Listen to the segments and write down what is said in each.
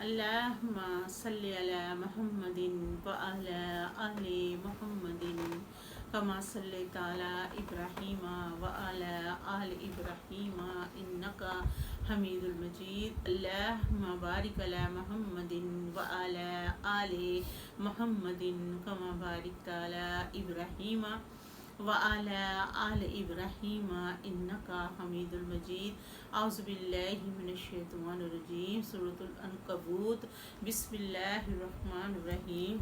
اللهم صل على محمد وعلى آل محمد كما صليت على إبراهيم وعلى آل إبراهيم إنك حميد المجيد. اللهم بارك على محمد وعلى آل محمد كما باركت على إبراهيم وعلى آل إبراهيم إنك حميد المجيد. اعوذ باللہ من الشیطان الرجیم. سورۃ العنکبوت. بسم اللہ الرحمن الرحیم.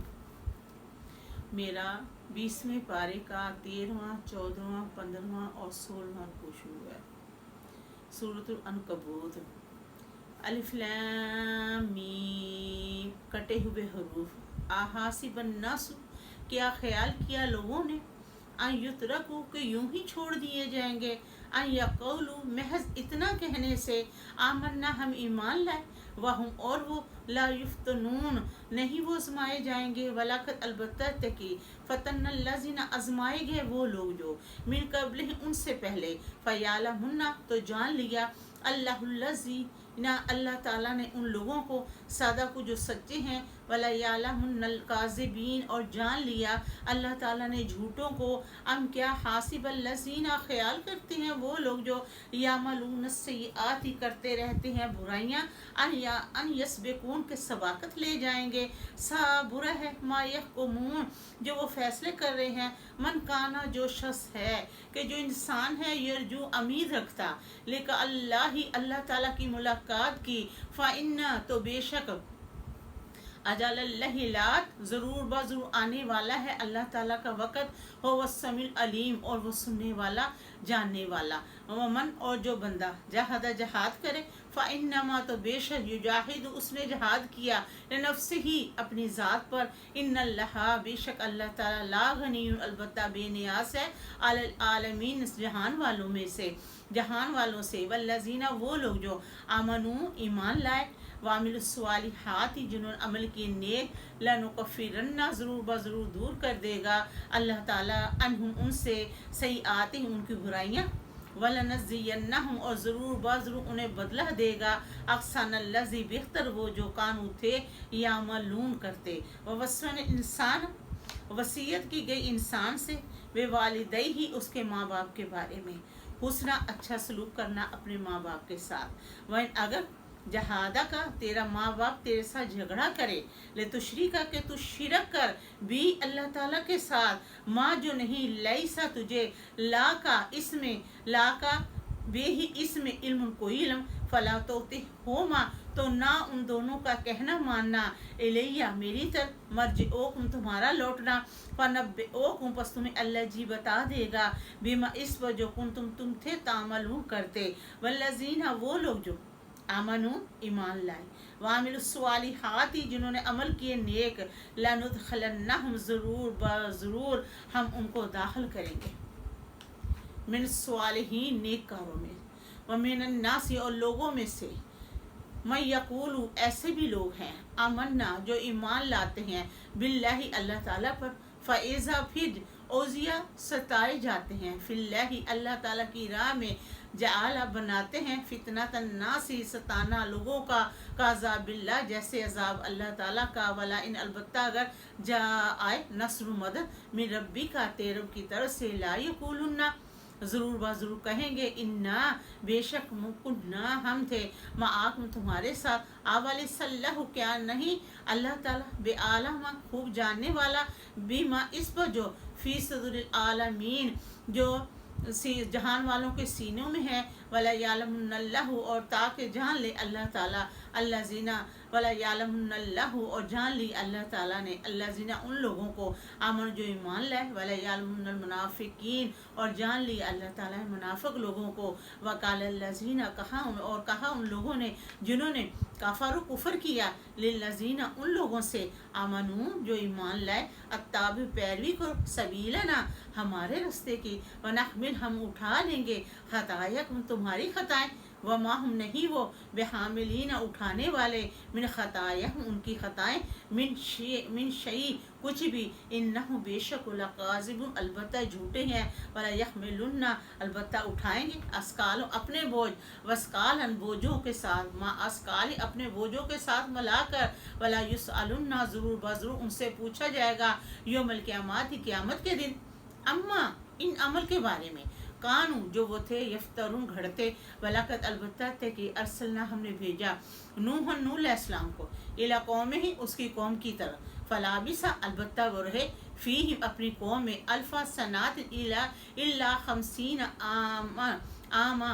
میرا 20ویں پارے کا 13واں 14واں 15واں اور 16واں رکوع شروع ہے. سورۃ العنکبوت. الف لام میم. کٹے ہوئے حروف. احاسب الناس. کیا خیال کیا لوگوں نے، ان یترکوا کہ یوں ہی چھوڑ دیے جائیں گے، ان یقولوا محض اتنا کہنے سے، آمنا ہم ایمان لائے، وہم اور وہ لا یفتنون نہیں وہ آزمائے جائیں گے، ولاکت البتہ تکی فتن الذین آزمائے گئے وہ لوگ جو من قبل ان سے پہلے، فیعلمن تو جان لیا اللہ الذین اللہ تعالیٰ نے ان لوگوں کو صادقوا جو سچے ہیں، ولیعلمن الکاذبین اور جان لیا اللہ تعالیٰ نے جھوٹوں کو. ام کیا حاسب الذین خیال کرتے ہیں وہ لوگ جو یعملون السیئات کرتے رہتے ہیں برائیاں، ان یسبقون کے سباقت لے جائیں گے. سا برا ہے ما یحکمون جو وہ فیصلے کر رہے ہیں. من کانا جو شخص ہے کہ جو انسان ہے یرجو امید رکھتا لیکن اللہ تعالیٰ کی ملاقات کی، فإنّا تو بے شک اجل اللہ لات ضرور ضرور آنے والا ہے اللہ تعالیٰ کا وقت، ہو السمیع العلیم اور وہ سننے والا جاننے والا. ومن اور جو بندہ جہاد جہاد کرے، فإنما تو بے شک یجاہد اس نے جہاد کیا لنفسہ ہی اپنی ذات پر، ان اللہ بے شک اللہ تعالیٰ لا غنی البتہ بے نیاز ہے، علی العالمین جہان والوں میں سے جہان والوں سے. والذین وہ لوگ جو آمنو ایمان لائے، وعملوا الصالحات جنہوں نے عمل کیے نیک، لنکفرن ضرور ضرور دور کر دے گا اللہ تعالیٰ عنہم ان سے سیئاتہم ان کی برائیاں، ولنجزینہم اور ضرور انہیں بدلہ دے گا احسن الذی بہتر وہ جو کانوا تھے یعملون کرتے. ووصینا انسان وصیت کی گئی انسان سے، بے والدیہ اس کے ماں باپ کے بارے میں، حسنا اچھا سلوک کرنا اپنے ماں باپ کے ساتھ. وَإِنْ اگر جہادہ کا تیرا ماں باپ تیرے ساتھ جھگڑا کرے، لتشرکا کہ تو شرک کر، بھی اللہ تعالیٰ کے ساتھ، ماں جو نہیں لیسا تجھے، لا کا اس میں لا کا بے ہی اس میں علم کوئی علم، فلا تطعہما تو نہ ان دونوں کا کہنا ماننا، الیہ میری طرف، مرجعوکم تمہارا لوٹنا، فنبئوکم پس تمہیں اللہ جی بتا دے گا، بما اس پر جو کنتم تم تھے تعملون کرتے. والذین وہ لوگ جو آمنو ایمان لائے، وعملوا الصالحات جنہوں نے عمل کیے نیک، لندخلنہم ضرور ہم ان کو داخل کریں گے، من الصالحین نیک کاروں میں، ومن الناس اور لوگوں میں سے، من یقول ایسے بھی لوگ ہیں، آمنا جو ایمان لاتے ہیں، باللہ اللہ تعالیٰ پر، فإذا پھر اوذیا ستائے جاتے ہیں، فی اللہ اللہ تعالیٰ کی راہ میں، جعل بناتے ہیں فتنۃ الناس ستانا لوگوں کا، کعذاب اللہ جیسے عذاب اللہ تعالیٰ کا، ولا ان البتہ اگر جاء آئے نصر مدد من ربی کا تیرے رب کی طرف سے، لا یقولن ضرور کہیں گے، انا بے شک کننا ہم تھے، معاکم تمہارے ساتھ، اول صلہ کیا نہیں اللہ تعالیٰ بے عالم خوب جاننے والا، بما اس پر جو فی صدور العالمین جو جہان والوں کے سینوں میں ہے، ولا یعلمن اللہ اور تاکہ جان لے اللہ تعالیٰ اللہ زینا، ولا یعلمن اللہ اور جان لی اللہ تعالیٰ نے اللہ زینا ان لوگوں کو، آمن جو ایمان لائے، ولا یعلمن المنافقین اور جان لی اللہ تعالیٰ منافق لوگوں کو. وقال الذین کہا ان لوگوں نے جنہوں نے کفروا کفر کیا، للذین ان لوگوں سے، آمنو جو ایمان لائے، اتبعوا پیروی کرو، سبیلنا ہمارے رستے کی، ونحمل ہم اٹھا لیں گے، خطایا تمہاری خطائیں، वमा हम नहीं वो बेहामिलीन उठाने वाले मिन खताया उनकी खताएं मिन शई कुछ भी इन्नहु बेशक लकाज़िबुन अलबत्ता झूठे हैं वला यहमिलुन्ना अलबत्ता उठाएंगे अस्काल अपने बोझ वस्कालन बोझों के साथ मा अस्काल अपने बोझों के साथ मिलाकर वला युसअलुन्ना ज़रूर बज़रूर उनसे पूछा जाएगा यौमल क़यामत क़यामत के दिन अम्मा इन अमल के बारे में कानू जो वो थे यफ्तरून घड़ते वलाकत अलबत्ता थे कि अरसलना हमने भेजा नूहन नूह अलैहिस्सलाम को इला कौम ही उसकी कौम की तरफ फलाबिसा अलबत्ता वो रहे फी अपनी कौम में अल्फा सनात इला खमसीन आमा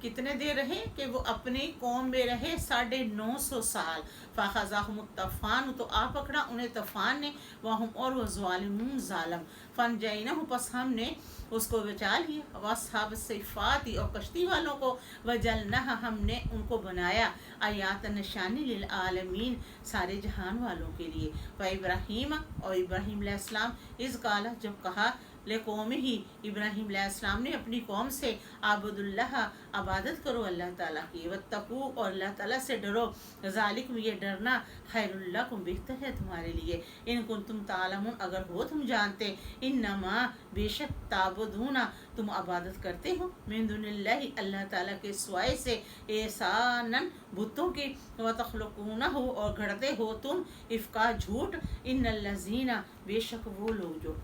कितने देर रहे कि वो अपनी कौम में रहे 950 साल फ़ाख़ज़ाहुम तूफ़ान तो आ पकड़ा उन्हें तूफ़ान ने वहुम और वह ज़ालिमून ज़ालिम फ़नजैनाहु पस हमने उसको बचा लिया वअस्हाब सिफ़ाती और कश्ती वालों को वजलनाहा हमने उनको बनाया आयात निशानी लिल आलमीन सारे जहान वालों के लिए व इब्राहीम और इब्राहीम अलैहिस्सलाम इस काला जब कहा ले कौम ही इब्राहीम अलैहिस्सलाम ने अपनी कौम से आबुदुल्लाह इबादत करो अल्लाह ताला की वत्तकू और अल्लाह ताला से डरो ज़ालिकुम ये डरना खैरुल लकुम बेहतर है तुम्हारे लिए इन कुंतुम तालमुन अगर हो तुम जानते इन्नमा बेशक ताबुदूना तुम इबादत करते हो मिन दुनिल्लाहि अल्लाह ताला के सिवाय से एहसानन बुतों की व तखलुकूना हो और घड़ते हो तुम इफ्का झूठ इन्नल्लज़ीना बेशक वो लोग जो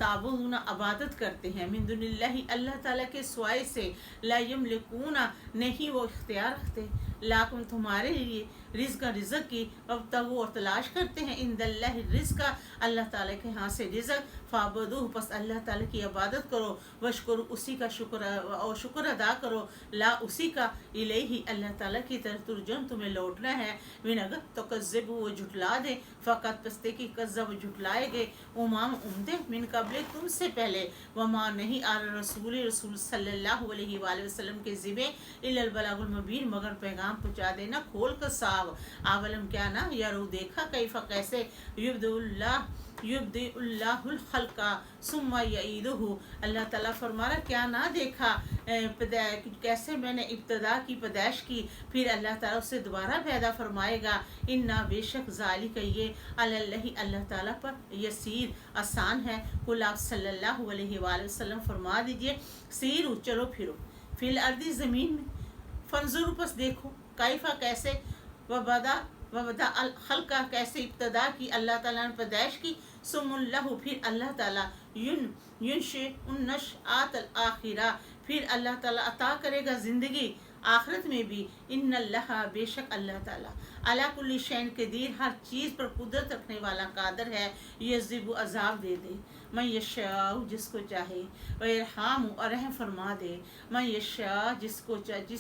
ताबूना इबादत करते हैं मिन दुनिल्लाहि अल्लाह ताला के सिवाय से ला यमलिकूना नहीं वो इख्तियार रखते लाकुम तुम्हारे लिए रिज़्क़ की अब तक वो और तलाश करते हैं इंदल्लाहि रिज़्क़ अल्लाह ताला के यहाँ से रिज़्क़ फ़ाबुदूहु बस अल्लाह ताला की इबादत करो वशकुरु उसी का शुक्र अदा करो ला उसी का इलैहि अल्लाह ताला की तरफ तुरजुन तुम्हें लौटना है विन अगर तो कज़्ज़बू वो झुटला दे फ़क़त पस्ते की कज़्ज़ब झुटलाए गए उमाम उम्दे मिन कबले तुमसे पहले वमा नहीं आ रसूल सल्लल्लाहु अलैहि वसल्लम के ज़िम्मे इल्लल बलागुल मुबीन मगर पैगाम पहुँचा देना खोल कर साव आवलम क्या ना यारो देखा कैफ़ा कैसे युब्दिउल्लाहुल खल्का सुम्मा यईदुहु अल्लाह ताला फरमा रहा क्या ना देखा कैसे मैंने इब्तदा की पैदाइश की फिर अल्लाह ताला उसे दोबारा पैदा फरमाएगा इन्ना बेशक ज़ालिका ये अलल्लाहि अल्लाह ताला पर यसीर आसान है कुल आप सल्लल्लाहु अलैहि वसल्लम फरमा दीजिए सीरू चलो फिरो फिल अर्दी ज़मीन में फंजुर बस देखो कैफ़ा कैसे वबदा अल खल्का कैसे इब्तदा की अल्लाह ताला ने पैदाइश की सुमुल्लाहु फिर अल्लाह ताला युनशे उन्नशआत अल आखिरा फिर अल्लाह ताला अता करेगा ज़िंदगी आखिरत में भी इन्नल्लाह बेशक अल्लाह ताला अला कुल्ली शैन कदीर हर चीज़ पर कुदरत रखने वाला कादर है यज़िबु अज़ाब दे दे मैं यशाउ जिसको चाहे व यरहामु और रहम फरमा दे मैं यशा जिस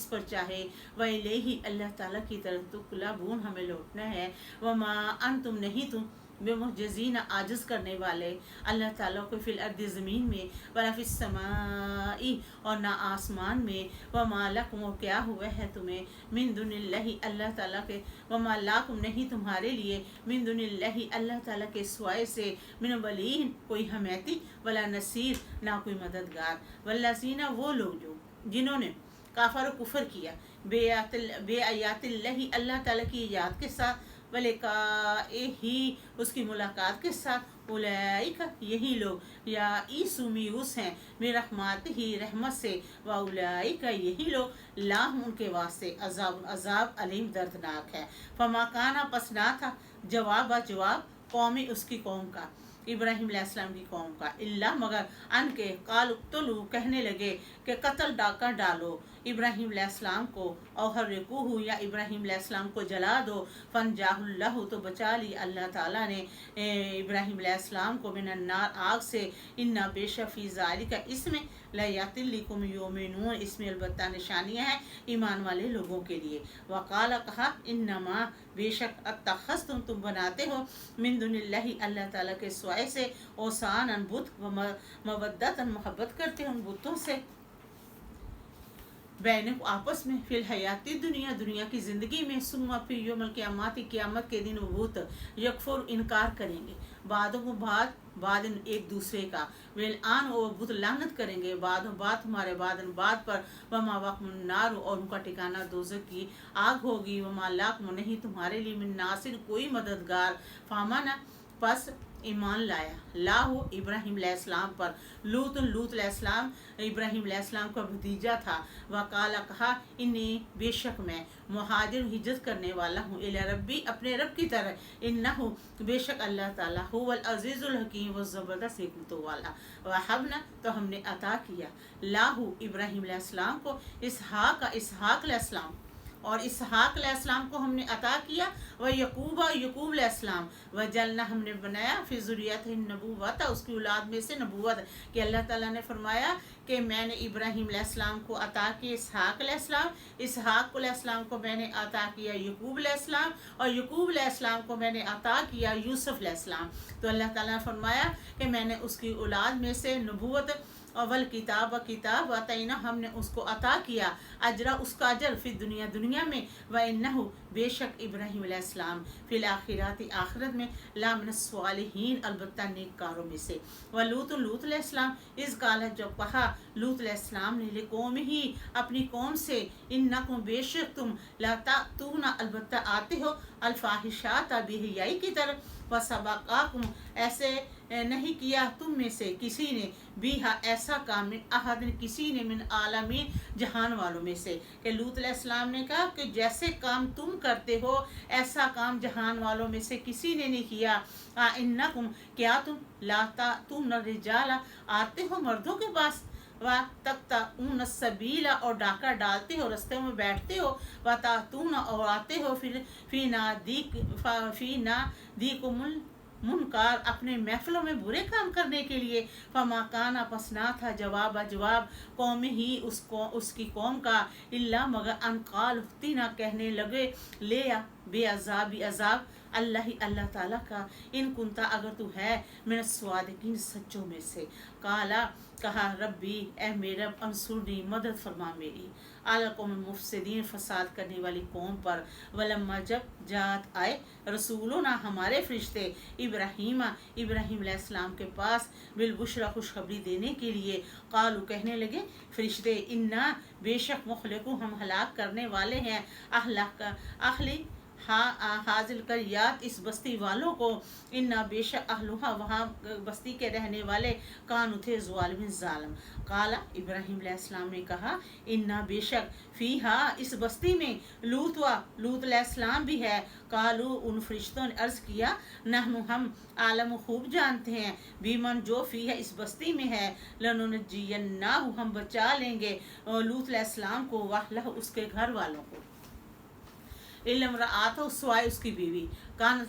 पर चाहे व इलैहि अल्लाह ताला की तरफ तुक़लबून हमें लौटना है व मा अंतुम नहीं तुम बेमुअज्जिज़ीन आजिज़ करने वाले अल्लाह ताला को फिल अर्द ज़मीन में वला फिस समाई और ना आसमान में व मा लकुम क्या हुआ है तुम्हें मिन दुनिल्लाहि अल्लाह ताला के व मा लकुम नहीं तुम्हारे लिए मिन दुनिल्लाहि अल्लाह ताला के सिवाय से मिन वलीन कोई हमायती वला नसीर ना कोई मददगार वल्लज़ीना वो लोग जो जिन्होंने काफर कुफर किया बेआयातिल्लाहि अल्लाह ताला की याद के साथ वलिका ही उसकी मुलाकात के साथ उलाइका यही लोग या ईसुमीउस हैं मेरे रहमत ही रहमत से व उलाइका यही लोग लाम उनके वास्ते अजाब अलीम दर्दनाक है फमाकाना पस ना था जवाब कौमी उसकी कौम का इब्राहीम अलैहिस्सलाम की कौम का इल्ला मगर अन के काल उक्तलू कहने लगे कि कत्ल डाका डालो इब्राहीम अलैहिस्सलाम को और हर्रिकूहु या इब्राहीम अलैहिस्सलाम को जला दो फनजाहुल्लाहु तो बचा ली अल्लाह ताला ने इब्राहीम अलैहिस्सलाम को मिनन नार आग से इन्ना बेशफ़ी ज़ालिका इसमें लयातिल्लिकुम युमिनून इसमें अलबत्ता निशानियाँ हैं ईमान वाले लोगों के लिए वक़ाला कहा इन्नमा बेशक अत्तख़ज़्तुम तुम बनाते हो मिन दुनिल्लाहि अल्लाह ताला के सिवाय से औसान बुत व मवद्दतन मोहब्बत करते हो उन बुतों से बैन आपस में फिल हयाती दुनिया दुनिया की ज़िंदगी में सुम्मा फिर यौमल क़यामत के दिन वबूत यकफुर इनकार करेंगे बाद एक दूसरे का वेल आन वो बुत लानत करेंगे बाद हमारे बाद पर वमा वक़्मुन्नार और उनका ठिकाना दोज़ख की आग होगी वमा लाकुम नहीं तुम्हारे लिए मिन नासिर कोई मददगार फामाना पस ईमान लाया लाहू इब्राहिम अलैहिस्सलाम पर लूत अलैहिस्सलाम इब्राहिम अलैहिस्सलाम का भतीजा था वकाला कहा इन्हें बेशक मैं मुहाजिर हिजरत करने वाला हूँ इला रब्बी अपने रब की तरह इन्नहु बेशक अल्लाह ताला हुवल अज़ीज़ुल हकीम व ज़बरदस्त हिकमतों वाला वहबना तो हमने अता किया लाहू इब्राहिम अलैहिस्सलाम को इसहाक अलैहिस्सलाम और इसहाक अलैहिस्सलाम को हमने अता किया व यकूब अलैहिस्सलाम व जलना हमने बनाया फिर ज़ुर्रियत नबूवत उसकी औलाद में से नबूवत कि अल्लाह ताला ने फरमाया कि मैंने इब्राहिम अलैहिस्सलाम को अता किया इसहाक अलैहिस्सलाम को मैंने अता किया यकूब अलैहिस्सलाम और यकूब अलैहिस्सलाम को मैंने अता किया यूसुफ अलैहिस्सलाम। तो अल्लाह ताला ने फरमाया कि मैंने उसकी औलाद में से नबूवत अवल किताब अतैना हमने उसको अता किया अजरा उसका अजर फिर दुनिया में व इन्नहु बेशक इब्राहिम अलैहिस्सलाम फिल आखिराती आखिरत में ला मिनस सालिहीन अलबत्ता नेककारों में से व लूत अलैहिस्सलाम इस काल जब कहा लूत अलैहिस्सलाम ने कौम ही अपनी कौम से इन्नकुम बेशक तुम ला तातूना अलबत्ता आते हो अल्फाहिशात बेहयाई की तरफ व सबकाकुम ऐसे नहीं किया तुम में से किसी ने बीहा ऐसा काम मिन अहद किसी ने मिन आलमीन जहान वालों में से कि लूत अलैहिस्सलाम ने कहा कि जैसे काम तुम करते हो ऐसा काम जहान वालों में से किसी ने नहीं किया इन्नकुम क्या तुम लाता तुम न रिजाला आते हो मर्दों के पास व तख्ता ऊन सबीला और डाका डालते हो रस्ते में बैठते हो व तातून और आते हो फिर फी ना दी को मुनकार अपने महफिलों में बुरे काम करने के लिए फमाकाना पसना था जवाब कौम ही उसकी कौम का इल्ला मगर अनकाल ना कहने लगे ले आ बेअजाब अल्लाह ताला का इन कुंता अगर तू है मेरे स्वादिकीन सच्चों में से काला कहा रब्बी ए मेरे अंसुरनी मदद फरमा मेरी आला कौम मुफसिदीन फसाद करने वाली कौम पर वलम्मा जब जात आए रसूलों ना हमारे फरिश्ते इब्राहिम अलैहिस्सलाम के पास बिलबुशरा खुशखबरी देने के लिए कालू कहने लगे फरिश्ते इन्ना बेशक मुखलकू हम हलाक करने वाले हैं अहली हाजिल करियात इस बस्ती वालों को इन्ना बेशक अहलुहा वहाँ बस्ती के रहने वाले कान थे ज़ालिमिन ज़ालिम काला इब्राहिम अलैहिस्सलाम ने कहा इन्ना बेशक फ़ीहा इस बस्ती में लूत अलैहिस्सलाम भी है कालू उन फरिश्तों ने अर्ज़ किया नहनु हम आलम खूब जानते हैं बीमन जो फ़ी है इस बस्ती में है लनुनज्जियन्नाहु हम बचा लेंगे लूत अलैहिस्सलाम को वाह उसके घर वालों को इल्म रआतो स्वाय उसकी बीवी कान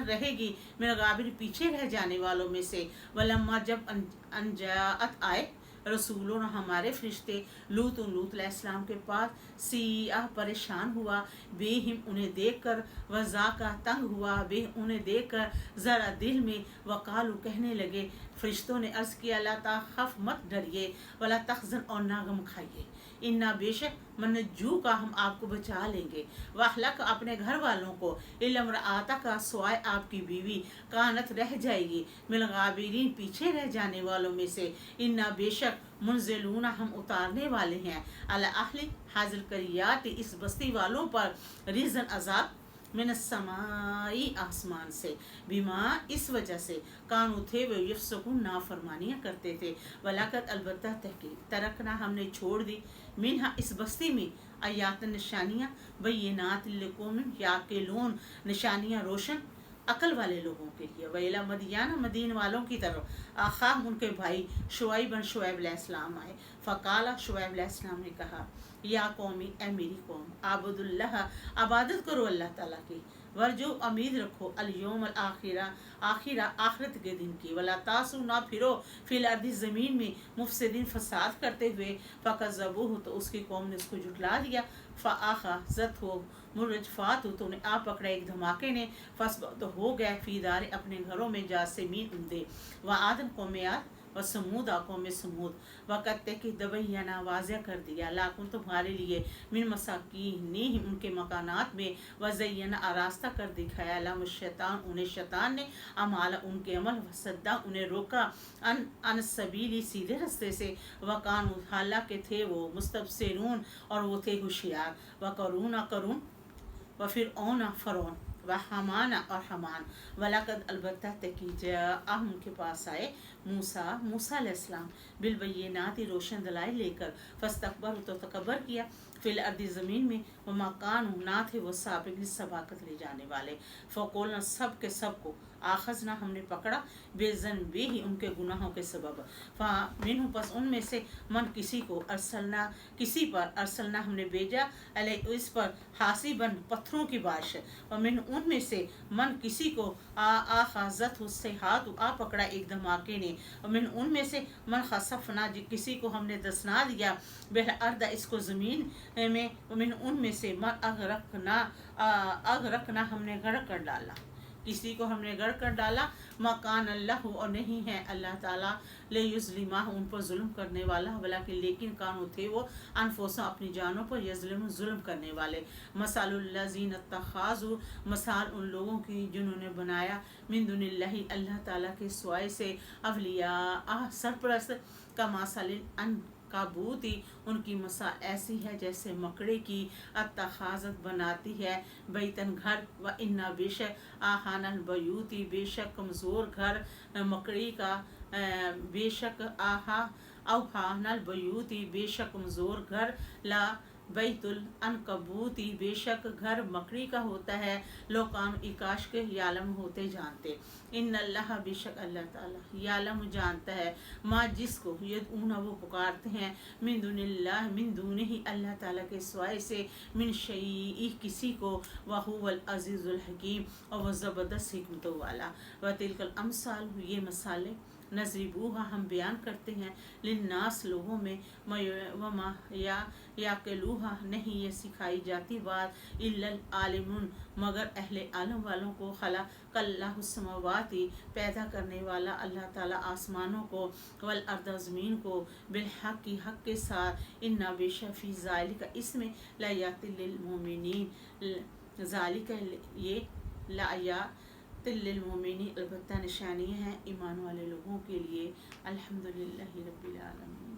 रहेगी मेरा गाबिर पीछे रह जाने वालों में से वलम्मा जब अंजात आए रसूलों हमारे फरिश्ते लूत अलैहिस्सलाम के पास सियाह परेशान हुआ बेहिम उन्हें देखकर वज़ा का तंग हुआ बे उन्हें देखकर ज़रा दिल में वकालू कहने लगे फरिश्तों ने अर्ज़ किया ला ताखफ मत डरिए वला तखजन और ना गम खाइए इन्ना बेशक मनजू का हम आपको बचा लेंगे वाहलक अपने घर वालों को इल्म आता का स्वाय आपकी बीवी कानत रह जाएगी मिलगाबिरीन पीछे रह जाने वालों में से इन्ना बेशक मुनजिलूना हम उतारने वाले हैं अला अहली हाजिर करियात इस बस्ती वालों पर रिजन अजाब मिन समाई आसमान से बीमा इस वजह से कानू थे वे यफसकून नाफरमानियाँ करते थे वलाकत अलबत्ता तहकीक तरकना हमने छोड़ दी मिनहा इस बस्ती में आयात निशानियाँ बैनात लिकौमिन याकिलून निशानियाँ रोशन अकल वाले लोगों के लिए वैला मदियाना मदीन वालों की तरफ आखाम उनके भाई शुआइब अलैहिस्सलाम आए फ़काला शुआइब अलैहिस्सलाम ने कहा या कौमी ए मेरी कौम आबुदुल्लाह इबादत करो अल्लाह ताला की वर्जो उम्मीद रखो अल-यौम आखिरत के दिन की वला तासु ना फिरो फिल अर्दी ज़मीन में मुफसिदीन फसाद करते हुए फ़कज़्ज़बूहु तो उसकी कौम ने उसको झुठला दिया फ़अख़ज़त हो मुरजफ़ात तो उन्हें आ पकड़ा एक धमाके ने फस तो हो गए फ़ीदार अपने घरों में जासिमीन उमदे व आदम कौम आद و سمود قوم سمود وقت کہ دبینا واضح کر دیا لاکن تمہارے لیے من مساکین ان کے مکانات میں وزین آراستہ کر دکھایا لم الشیطان انہیں شیطان نے امال ان کے عمل وصدا انہیں روکا ان سبیلی سیدھے رستے سے وکان حالانکہ تھے وہ مستبصرون اور وہ تھے ہوشیار وقرون قرون وفرعون فرعون وحمان اور حمان ولاقد البتہ تحقیق ان کے پاس آئے موسیٰ علیہ السلام بالبینات روشن دلائل لے کر فاستکبر تو تکبر کیا فی الارض زمین میں وما کانوا نہ تھے وہ سابق سباقت لے جانے والے فقولنا سب کے سب کو آخذنا ہم نے پکڑا بے ذنبہ ہی ان کے گناہوں کے سبب فمنہم پس ان میں سے من کسی کو ارسلنا کسی پر ارسلنا ہم نے بھیجا علیہ اس پر حاسباً پتھروں کی بارش ومن ان میں سے من کسی کو آخذت الصیحۃ آ پکڑا ایک دھماکے نے ومن ان میں سے من خسفنا کسی کو ہم نے دسنا دیا بالارض اس کو زمین میں ومن ان میں سے من اغرقنا ہم نے غرق کر ڈالا کسی کو ہم نے غرق کر ڈالا مکان اللہ اور نہیں ہے اللہ تعالیٰ لیظلمہ ان پر ظلم کرنے والا بلکہ لیکن کانو تھے وہ انفسوں اپنی جانوں پر یظلم ظلم کرنے والے مثال الذین اتخذوا مثال ان لوگوں کی جنہوں نے بنایا من دون اللہ اللہ تعالیٰ کے سوائے سے اولیاء سرپرست کا مثال کابوتی ان کی مسا ایسی ہے جیسے مکڑے کی اتخاذت بناتی ہے بیتن گھر و انا بے شک آہان البیوتی بے شک کمزور گھر مکڑی کا بے شک اوہان البیوتی بے شک کمزور گھر لا بیت العنکبوتی بے شک گھر مکڑی کا ہوتا ہے لوکان اکاش کے یعلم ہوتے جانتے ان اللہ بے شک اللہ تعالیٰ یعلم جانتا ہے ما جس کو یدعون وہ پکارتے ہیں من دون اللہ من دونہ اللہ تعالیٰ کے سوائے سے من شیء کسی کو وہو العزیز الحکیم اور وہ زبردست حکمتوں والا وتلک الامثال یہ مثالیں نضربوها ہم بیان کرتے ہیں للناس لوگوں میں وما یعقلوها نہیں یہ سکھائی جاتی بات الا العالمون مگر اہل علم والوں کو خلق اللہ السماوات پیدا کرنے والا اللہ تعالیٰ آسمانوں کو والارض زمین کو بالحق کی حق کے ساتھ ان بے شک فی ذالک اس میں لآیات للمؤمنین ذالک یہ لآیات للمؤمنین البتہ نشانیاں ہیں ایمان والے لوگوں کے لیے الحمدللہ رب العالمین.